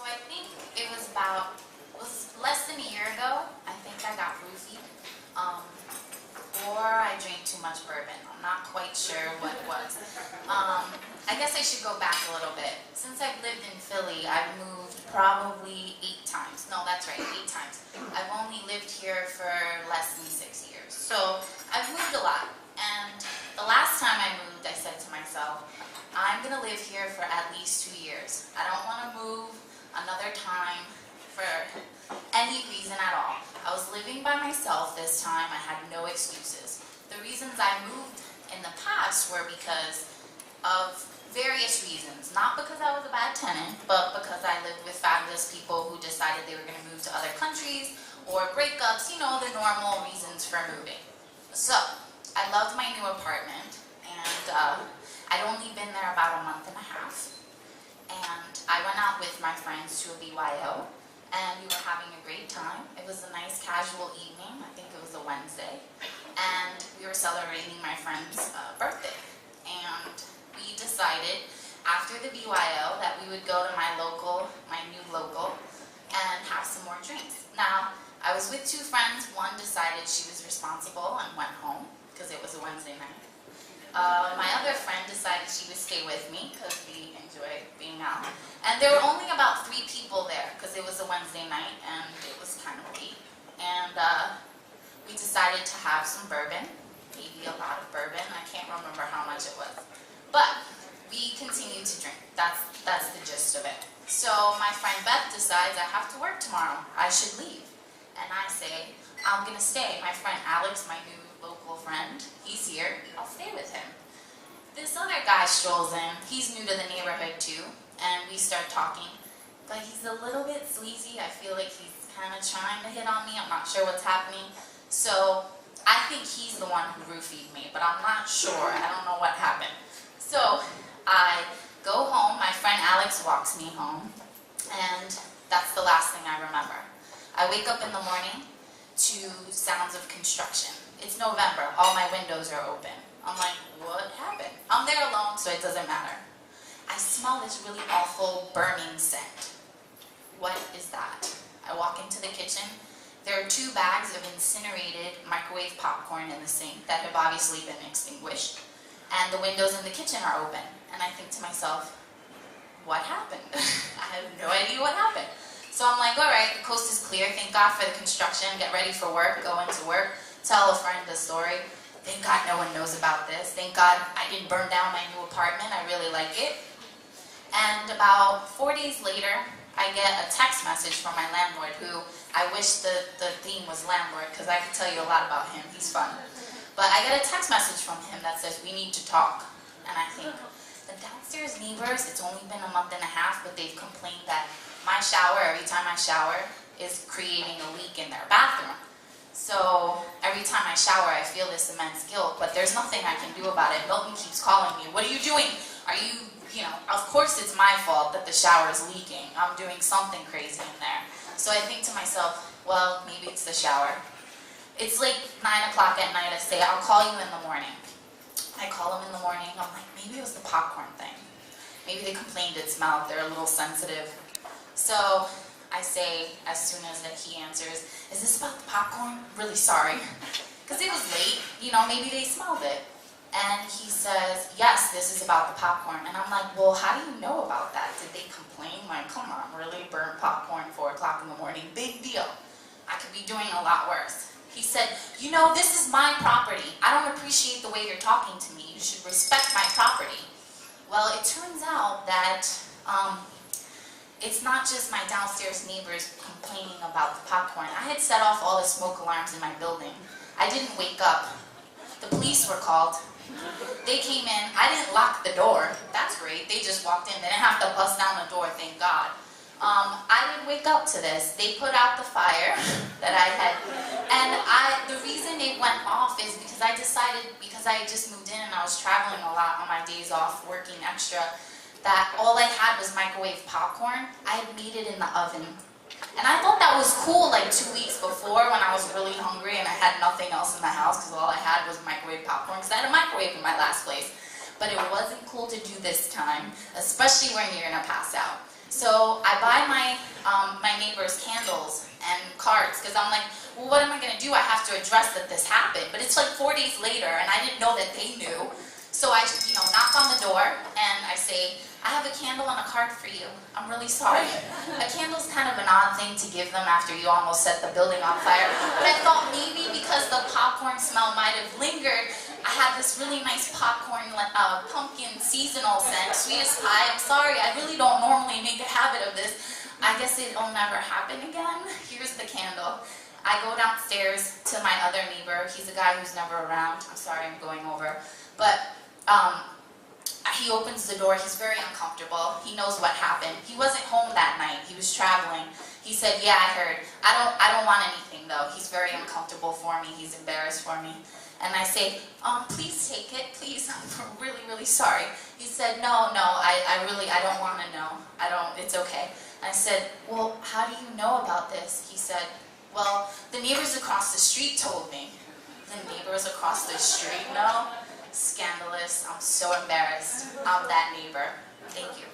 I think it was less than a year ago. I think I got roofied. Or I drank too much bourbon. I'm not quite sure what it was. I guess I should go back a little bit. Since I've lived in Philly, I've moved probably 8 times. No, that's right, 8 times. I've only lived here for less than 6 years. So I've moved a lot. And the last time I moved, I said to myself, I'm going to live here for at least 2 years. I don't want to move another time for any reason at all. I was living by myself this time. I had no excuses. The reasons I moved in the past were because of various reasons. Not because I was a bad tenant, but because I lived with fabulous people who decided they were going to move to other countries or breakups, you know, the normal reasons for moving. So, I loved my new apartment, and I'd only been there about a month and a half. And I went out with my friends to a BYO. And we were having a great time. It was a nice casual evening. I think it was a Wednesday. And we were celebrating my friend's birthday. And we decided after the BYO that we would go to my new local, and have some more drinks. Now, I was with 2 friends. One decided she was responsible and went home because it was a Wednesday night. My other friend decided she would stay with me because we enjoy being out. And there were only about 3 people there because it was a Wednesday night and it was kind of late. And we decided to have some bourbon, maybe a lot of bourbon. I can't remember how much it was. But we continued to drink. That's the gist of it. So my friend Beth decides I have to work tomorrow. I should leave. And I say, I'm going to stay. My friend Alex, my new local friend, he's here. I'll stay with him. This other guy strolls in. He's new to the neighborhood too. And we start talking. But he's a little bit sleazy. I feel like he's kind of trying to hit on me. I'm not sure what's happening. So I think he's the one who roofied me. But I'm not sure. I don't know what happened. So I go home. My friend Alex walks me home. And that's the last thing I remember. I wake up in the morning to sounds of construction. It's November. All my windows are open. I'm like, what happened? I'm there alone, so it doesn't matter. I smell this really awful burning scent. What is that? I walk into the kitchen. There are 2 bags of incinerated microwave popcorn in the sink that have obviously been extinguished. And the windows in the kitchen are open. And I think to myself, what happened? I have no idea what happened. So I'm like, all right, the coast is clear. Thank God for the construction. Get ready for work. Go into work. Tell a friend the story. Thank God no one knows about this. Thank God I didn't burn down my new apartment. I really like it. And about 4 days later, I get a text message from my landlord, who I wish the theme was landlord, because I could tell you a lot about him. He's fun. But I get a text message from him that says, we need to talk. And I think, the downstairs neighbors, it's only been a month and a half, but they've complained that my shower, every time I shower, is creating a leak in their bathroom. So every time I shower, I feel this immense guilt, but there's nothing I can do about it. Milton keeps calling me, what are you doing? Are you, of course it's my fault that the shower is leaking. I'm doing something crazy in there. So I think to myself, well, maybe it's the shower. It's like 9 o'clock at night. I say, I'll call you in the morning. I call him in the morning. I'm like, maybe it was the popcorn thing. Maybe they complained it smelled. They're a little sensitive. So I say, as soon as he answers, is this about the popcorn? Really sorry. Because it was late. Maybe they smelled it. And he says, yes, this is about the popcorn. And I'm like, well, how do you know about that? Did they complain? Like, come on, really? Burnt popcorn 4 o'clock in the morning? Big deal. I could be doing a lot worse. He said, this is my property. I don't appreciate the way you're talking to me. You should respect my property. Well, it turns out that it's not just my downstairs neighbors complaining about the popcorn. I had set off all the smoke alarms in my building. I didn't wake up. The police were called. They came in. I didn't lock the door. That's great. They just walked in. They didn't have to bust down the door, thank God. I didn't wake up to this. They put out the fire that I had. And the reason it went off is because I decided, because I just moved in and I was traveling a lot on my days off, working extra, that all I had was microwave popcorn. I had made it in the oven. And I thought that was cool like 2 weeks before when I was really hungry and I had nothing else in the house because all I had was microwave popcorn because I had a microwave in my last place. But it wasn't cool to do this time, especially when you're gonna pass out. So I buy my neighbors candles and cards because I'm like, well, what am I going to do? I have to address that this happened. But it's like 4 days later, and I didn't know that they knew. So I, knock on the door, and I say, I have a candle and a card for you. I'm really sorry. A candle's kind of an odd thing to give them after you almost set the building on fire. But I thought maybe because the popcorn smell might have lingered, I had this really nice popcorn, pumpkin seasonal scent, sweetest pie. I'm sorry, I really don't normally make a habit of this. I guess it'll never happen again. Here's the candle. I go downstairs to my other neighbor. He's a guy who's never around. I'm sorry, I'm going over. But he opens the door. He's very uncomfortable. He knows what happened. He wasn't home that night. He was traveling. He said, yeah, I heard. I don't want anything, though. He's very uncomfortable for me. He's embarrassed for me. And I say, please take it, please. I'm really, really sorry. He said, no, I don't want to know. It's okay. I said, well, how do you know about this? He said, well, the neighbors across the street told me. The neighbors across the street know? Scandalous. I'm so embarrassed. I'm that neighbor. Thank you.